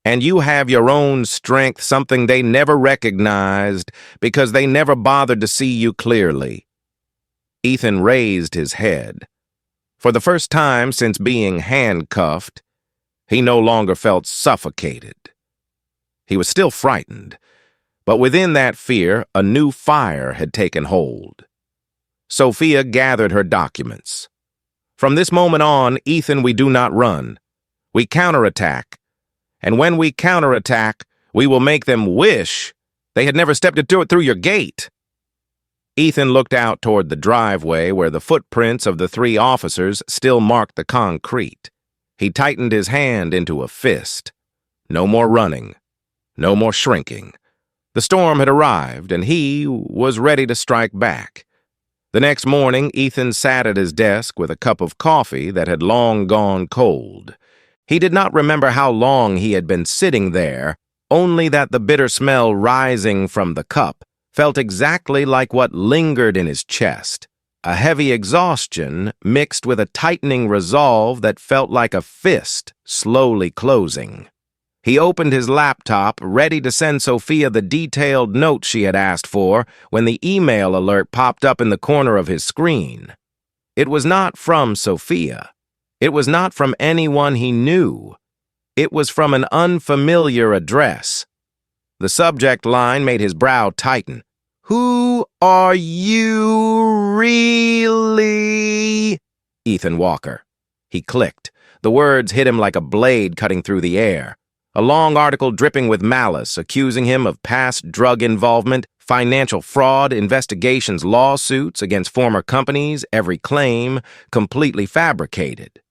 And you have your own strength, something they never recognized because they never bothered to see you clearly." Ethan raised his head. For the first time since being handcuffed, he no longer felt suffocated. He was still frightened, but within that fear, a new fire had taken hold. Sophia gathered her documents. "From this moment on, Ethan, we do not run. We counterattack. And when we counterattack, we will make them wish they had never stepped through your gate." Ethan looked out toward the driveway where the footprints of the 3 officers still marked the concrete. He tightened his hand into a fist. No more running. No more shrinking. The storm had arrived, and he was ready to strike back. The next morning, Ethan sat at his desk with a cup of coffee that had long gone cold. He did not remember how long he had been sitting there, only that the bitter smell rising from the cup felt exactly like what lingered in his chest, a heavy exhaustion mixed with a tightening resolve that felt like a fist slowly closing. He opened his laptop, ready to send Sophia the detailed note she had asked for, when the email alert popped up in the corner of his screen. It was not from Sophia. It was not from anyone he knew. It was from an unfamiliar address. The subject line made his brow tighten. "Who are you really?" "Ethan Walker." He clicked. The words hit him like a blade cutting through the air. A long article dripping with malice, accusing him of past drug involvement, financial fraud, investigations, lawsuits against former companies, every claim completely fabricated.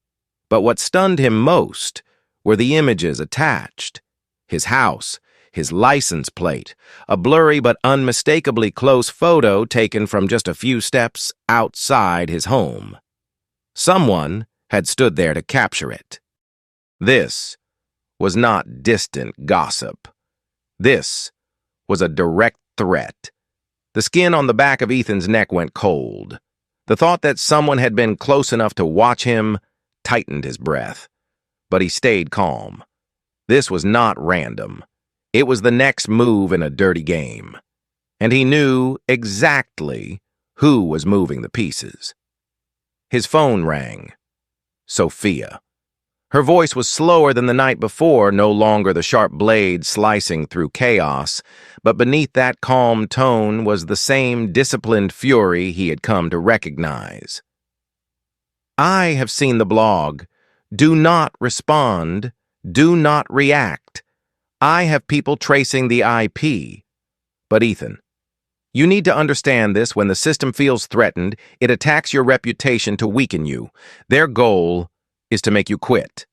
But what stunned him most were the images attached. His house, his license plate, a blurry but unmistakably close photo taken from just a few steps outside his home. Someone had stood there to capture it. This was not distant gossip. This was a direct threat. The skin on the back of Ethan's neck went cold. The thought that someone had been close enough to watch him tightened his breath. But he stayed calm. This was not random. It was the next move in a dirty game. And he knew exactly who was moving the pieces. His phone rang. Sophia. Her voice was slower than the night before, no longer the sharp blade slicing through chaos, but beneath that calm tone was the same disciplined fury he had come to recognize. "I have seen the blog. Do not respond. Do not react. I have people tracing the IP. But Ethan, you need to understand this. When the system feels threatened, it attacks your reputation to weaken you. Their goal is to make you quit."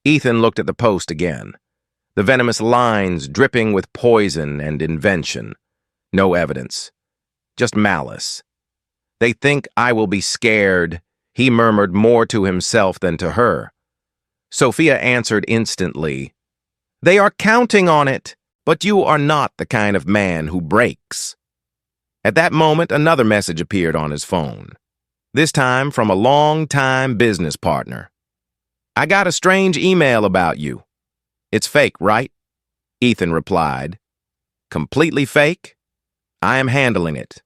Ethan looked at the post again. The venomous lines dripping with poison and invention. No evidence. Just malice. "They think I will be scared," he murmured, more to himself than to her. Sophia answered instantly. "They are counting on it, but you are not the kind of man who breaks." At that moment, another message appeared on his phone. This time from a long-time business partner. "I got a strange email about you." "It's fake, right?" Ethan replied. "Completely fake? I am handling it."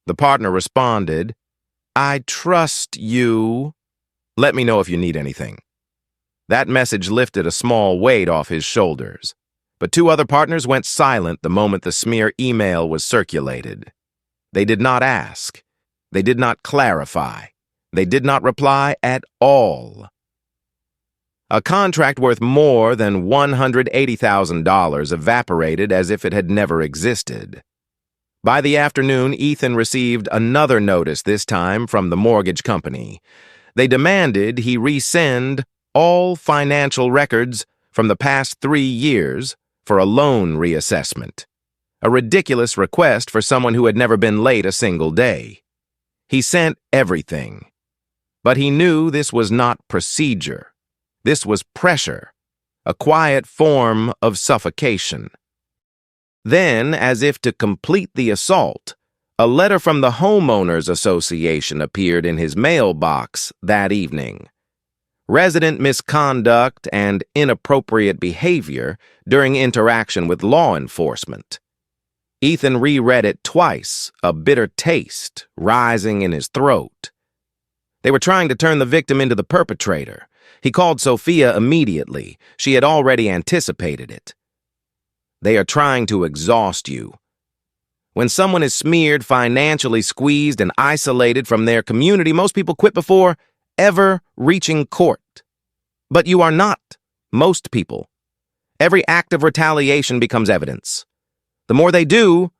The partner responded, "I trust you. Let me know if you need anything." That message lifted a small weight off his shoulders. But 2 other partners went silent the moment the smear email was circulated. They did not ask. They did not clarify. They did not reply at all. A contract worth more than $180,000 evaporated as if it had never existed. By the afternoon, Ethan received another notice, this time from the mortgage company. They demanded he resend all financial records from the past 3 years for a loan reassessment. A ridiculous request for someone who had never been late a single day. He sent everything. But he knew this was not procedure. This was pressure, a quiet form of suffocation. Then, as if to complete the assault, a letter from the Homeowners Association appeared in his mailbox that evening. Resident misconduct and inappropriate behavior during interaction with law enforcement. Ethan reread it twice, a bitter taste rising in his throat. They were trying to turn the victim into the perpetrator. He called Sophia immediately. She had already anticipated it. They are trying to exhaust you. When someone is smeared, financially squeezed, and isolated from their community, most people quit before ever reaching court. But you are not most people. Every act of retaliation becomes evidence. The more they do,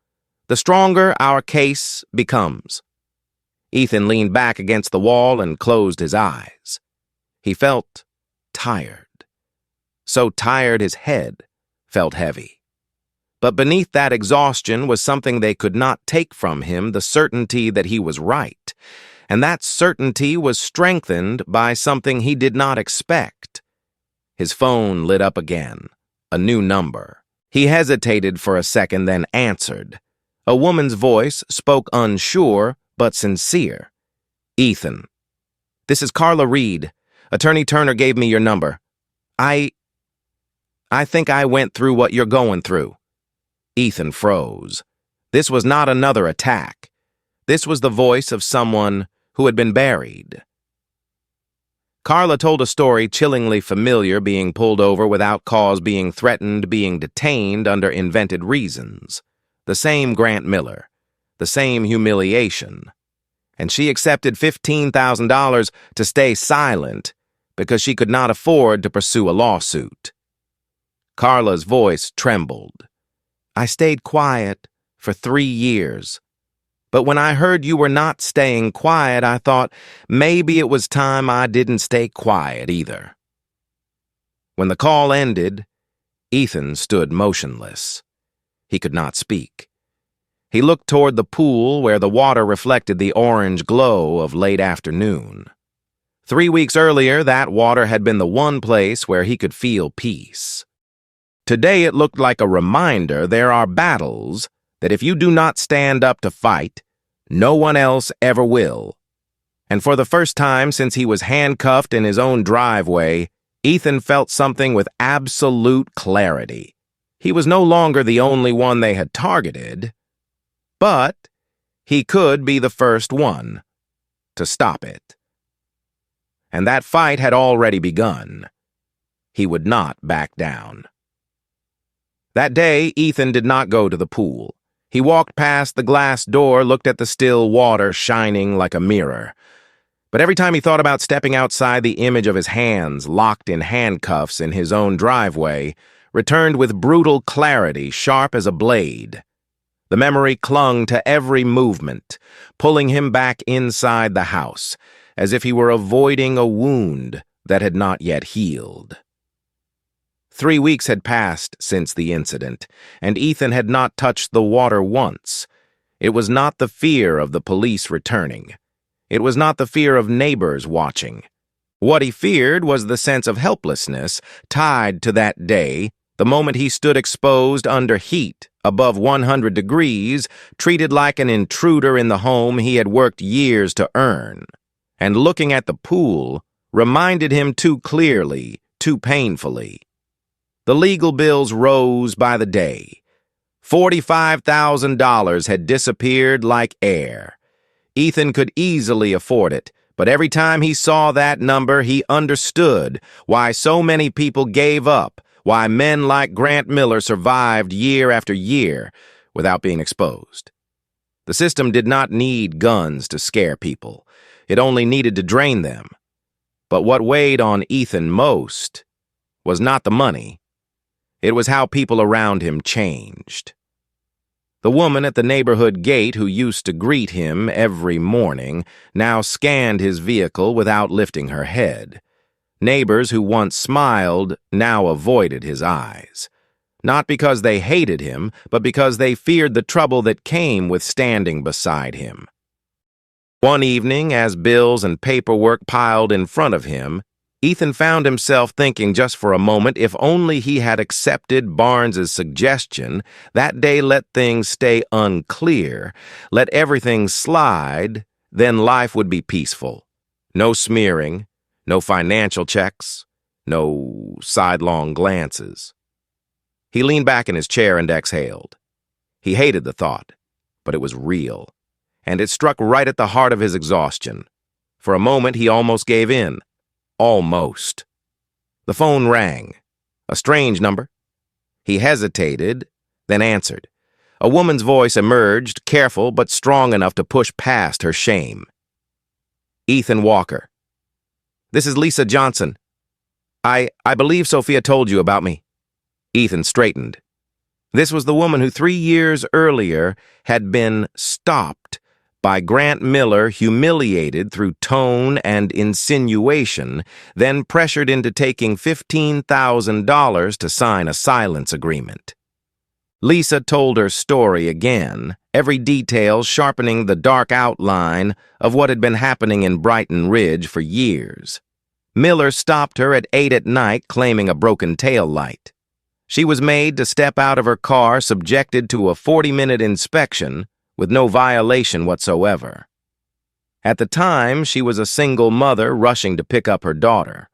the stronger our case becomes. Ethan leaned back against the wall and closed his eyes. He felt tired. So tired his head felt heavy. But beneath that exhaustion was something they could not take from him, the certainty that he was right. And that certainty was strengthened by something he did not expect. His phone lit up again, a new number. He hesitated for a second, then answered. A woman's voice spoke unsure but sincere. Ethan, this is Carla Reed. Attorney Turner gave me your number. I think I went through what you're going through. Ethan froze. This was not another attack. This was the voice of someone who had been buried. Carla told a story chillingly familiar, being pulled over without cause, being threatened, being detained under invented reasons. The same Grant Miller. The same humiliation. And she accepted $15,000 to stay silent because she could not afford to pursue a lawsuit. Carla's voice trembled. I stayed quiet for 3 years. But when I heard you were not staying quiet, I thought maybe it was time I didn't stay quiet either. When the call ended, Ethan stood motionless. He could not speak. He looked toward the pool where the water reflected the orange glow of late afternoon. 3 weeks earlier, that water had been the one place where he could feel peace. Today it looked like a reminder there are battles that if you do not stand up to fight, no one else ever will. And for the first time since he was handcuffed in his own driveway, Ethan felt something with absolute clarity. He was no longer the only one they had targeted, but he could be the first one to stop it. And that fight had already begun. He would not back down. That day, Ethan did not go to the pool. He walked past the glass door, looked at the still water shining like a mirror. But every time he thought about stepping outside, the image of his hands locked in handcuffs in his own driveway returned with brutal clarity, sharp as a blade. The memory clung to every movement, pulling him back inside the house, as if he were avoiding a wound that had not yet healed. 3 weeks had passed since the incident, and Ethan had not touched the water once. It was not the fear of the police returning. It was not the fear of neighbors watching. What he feared was the sense of helplessness tied to that day, the moment he stood exposed under heat, above 100 degrees, treated like an intruder in the home he had worked years to earn. And looking at the pool reminded him too clearly, too painfully. The legal bills rose by the day. $45,000 had disappeared like air. Ethan could easily afford it, but every time he saw that number, he understood why so many people gave up, why men like Grant Miller survived year after year without being exposed. The system did not need guns to scare people. It only needed to drain them. But what weighed on Ethan most was not the money. It was how people around him changed. The woman at the neighborhood gate who used to greet him every morning now scanned his vehicle without lifting her head. Neighbors who once smiled now avoided his eyes. Not because they hated him, but because they feared the trouble that came with standing beside him. One evening, as bills and paperwork piled in front of him, Ethan found himself thinking just for a moment if only he had accepted Barnes's suggestion that day, let things stay unclear, let everything slide, then life would be peaceful. No smearing, no financial checks, no sidelong glances. He leaned back in his chair and exhaled. He hated the thought, but it was real, and it struck right at the heart of his exhaustion. For a moment, he almost gave in. Almost. The phone rang. A strange number. He hesitated, then answered. A woman's voice emerged, careful but strong enough to push past her shame. Ethan Walker. This is Lisa Johnson. I believe Sophia told you about me. Ethan straightened. This was the woman who 3 years earlier had been stopped by Grant Miller, humiliated through tone and insinuation, then pressured into taking $15,000 to sign a silence agreement. Lisa told her story again, every detail sharpening the dark outline of what had been happening in Brighton Ridge for years. Miller stopped her at 8 at night, claiming a broken tail light. She was made to step out of her car, subjected to a 40-minute inspection, with no violation whatsoever. At the time, she was a single mother rushing to pick up her daughter.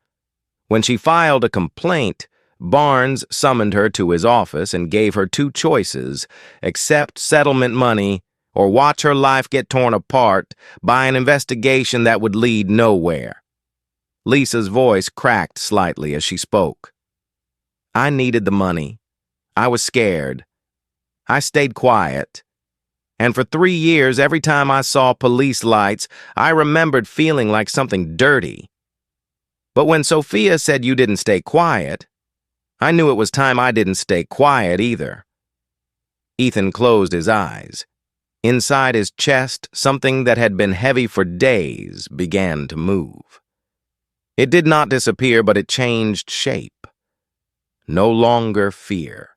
When she filed a complaint, Barnes summoned her to his office and gave her 2 choices: accept settlement money or watch her life get torn apart by an investigation that would lead nowhere. Lisa's voice cracked slightly as she spoke. I needed the money. I was scared. I stayed quiet. And for 3 years, every time I saw police lights, I remembered feeling like something dirty. But when Sophia said you didn't stay quiet, I knew it was time I didn't stay quiet either. Ethan closed his eyes. Inside his chest, something that had been heavy for days began to move. It did not disappear, but it changed shape. No longer fear.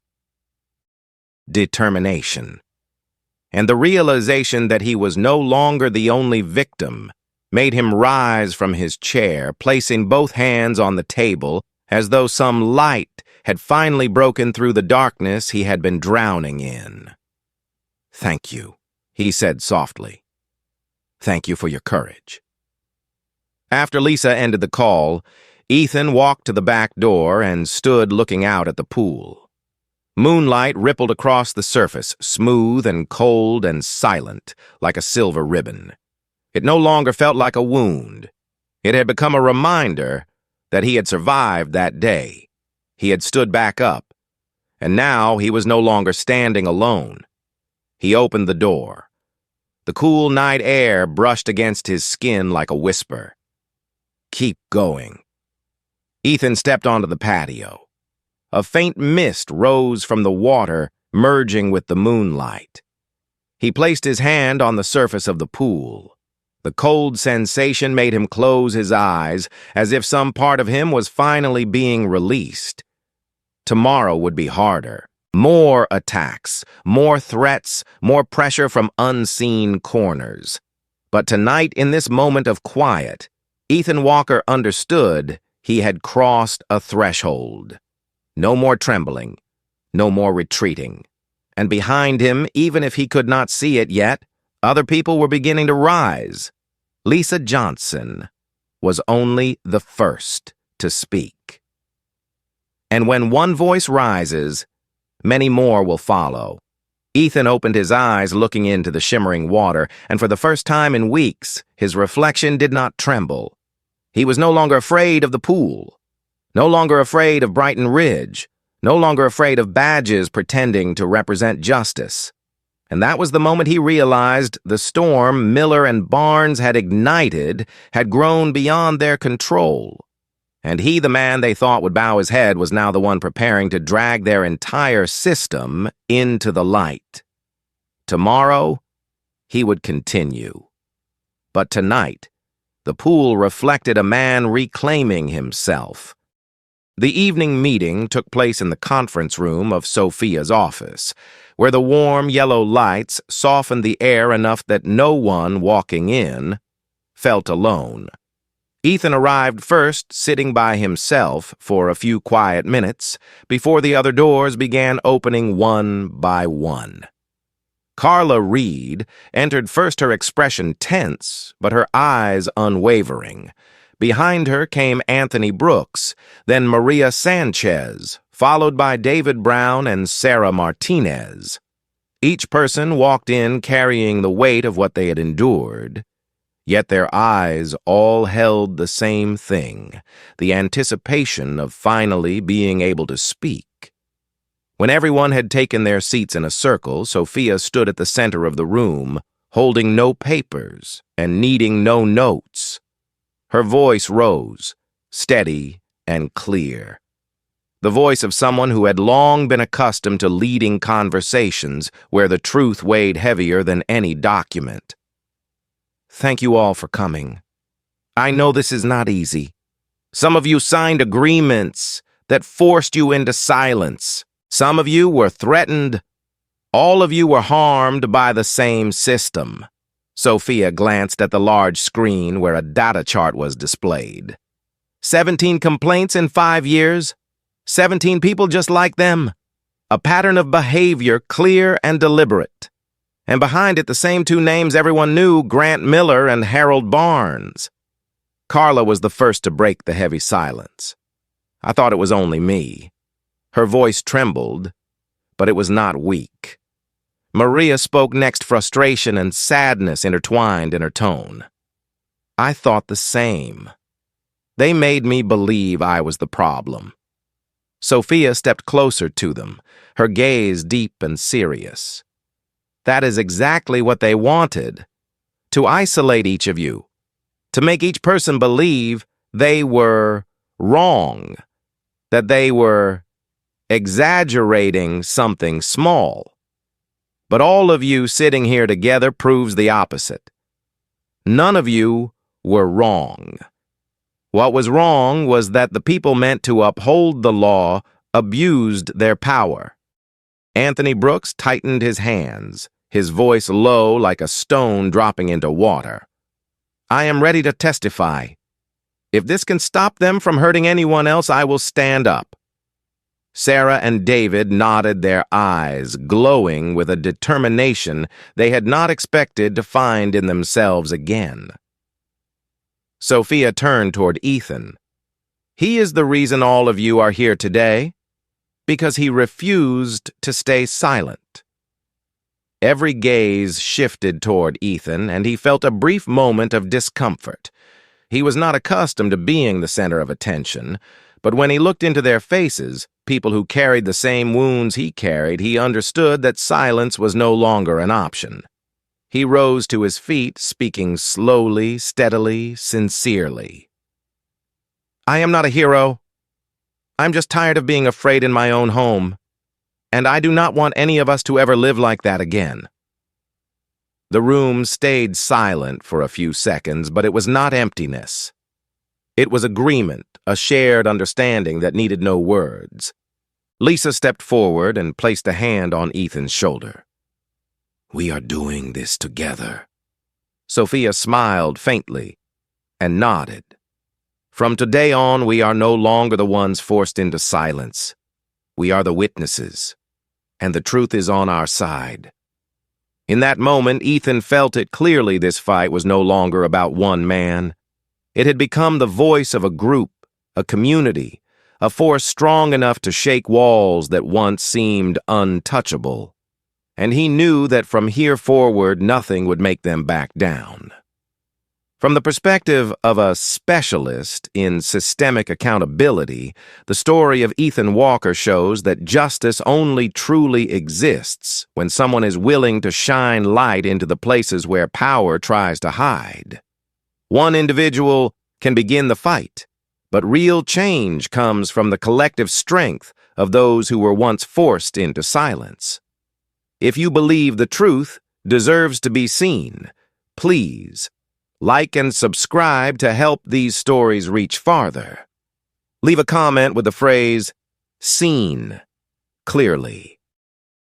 Determination. And the realization that he was no longer the only victim made him rise from his chair, placing both hands on the table as though some light had finally broken through the darkness he had been drowning in. Thank you, he said softly. Thank you for your courage. After Lisa ended the call, Ethan walked to the back door and stood looking out at the pool. Moonlight rippled across the surface, smooth and cold and silent, like a silver ribbon. It no longer felt like a wound. It had become a reminder that he had survived that day. He had stood back up, and now he was no longer standing alone. He opened the door. The cool night air brushed against his skin like a whisper. Keep going. Ethan stepped onto the patio. A faint mist rose from the water, merging with the moonlight. He placed his hand on the surface of the pool. The cold sensation made him close his eyes, as if some part of him was finally being released. Tomorrow would be harder. More attacks, more threats, more pressure from unseen corners. But tonight, in this moment of quiet, Ethan Walker understood he had crossed a threshold. No more trembling, no more retreating. And behind him, even if he could not see it yet, other people were beginning to rise. Lisa Johnson was only the first to speak. And when one voice rises, many more will follow. Ethan opened his eyes, looking into the shimmering water, and for the first time in weeks, his reflection did not tremble. He was no longer afraid of the pool. No longer afraid of Brighton Ridge, no longer afraid of badges pretending to represent justice. And that was the moment he realized the storm Miller and Barnes had ignited had grown beyond their control. And he, the man they thought would bow his head, was now the one preparing to drag their entire system into the light. Tomorrow, he would continue. But tonight, the pool reflected a man reclaiming himself. The evening meeting took place in the conference room of Sophia's office, where the warm yellow lights softened the air enough that no one walking in felt alone. Ethan arrived first, sitting by himself for a few quiet minutes before the other doors began opening one by one. Carla Reed entered first, her expression tense, but her eyes unwavering. Behind her came Anthony Brooks, then Maria Sanchez, followed by David Brown and Sarah Martinez. Each person walked in carrying the weight of what they had endured, yet their eyes all held the same thing, the anticipation of finally being able to speak. When everyone had taken their seats in a circle, Sophia stood at the center of the room, holding no papers and needing no notes. Her voice rose, steady and clear. The voice of someone who had long been accustomed to leading conversations where the truth weighed heavier than any document. Thank you all for coming. I know this is not easy. Some of you signed agreements that forced you into silence. Some of you were threatened. All of you were harmed by the same system. Sophia glanced at the large screen where a data chart was displayed. 17 complaints in 5 years. 17 people just like them. A pattern of behavior clear and deliberate. And behind it, the same two names everyone knew, Grant Miller and Harold Barnes. Carla was the first to break the heavy silence. I thought it was only me. Her voice trembled, but it was not weak. Maria spoke next, frustration and sadness intertwined in her tone. I thought the same. They made me believe I was the problem. Sophia stepped closer to them, her gaze deep and serious. That is exactly what they wanted, to isolate each of you, to make each person believe they were wrong, that they were exaggerating something small. But all of you sitting here together proves the opposite. None of you were wrong. What was wrong was that the people meant to uphold the law abused their power. Anthony Brooks tightened his hands, his voice low like a stone dropping into water. I am ready to testify. If this can stop them from hurting anyone else, I will stand up. Sarah and David nodded, their eyes glowing with a determination they had not expected to find in themselves again. Sophia turned toward Ethan. He is the reason all of you are here today, because he refused to stay silent. Every gaze shifted toward Ethan, and he felt a brief moment of discomfort. He was not accustomed to being the center of attention, but when he looked into their faces, people who carried the same wounds he carried, he understood that silence was no longer an option. He rose to his feet, speaking slowly, steadily, sincerely. I am not a hero. I'm just tired of being afraid in my own home, and I do not want any of us to ever live like that again. The room stayed silent for a few seconds, but it was not emptiness. It was agreement, a shared understanding that needed no words. Lisa stepped forward and placed a hand on Ethan's shoulder. We are doing this together. Sophia smiled faintly and nodded. From today on, we are no longer the ones forced into silence. We are the witnesses, and the truth is on our side. In that moment, Ethan felt it clearly. This fight was no longer about one man. It had become the voice of a group, a community, a force strong enough to shake walls that once seemed untouchable. And he knew that from here forward, nothing would make them back down. From the perspective of a specialist in systemic accountability, the story of Ethan Walker shows that justice only truly exists when someone is willing to shine light into the places where power tries to hide. One individual can begin the fight, but real change comes from the collective strength of those who were once forced into silence. If you believe the truth deserves to be seen, please like and subscribe to help these stories reach farther. Leave a comment with the phrase, "Seen," clearly.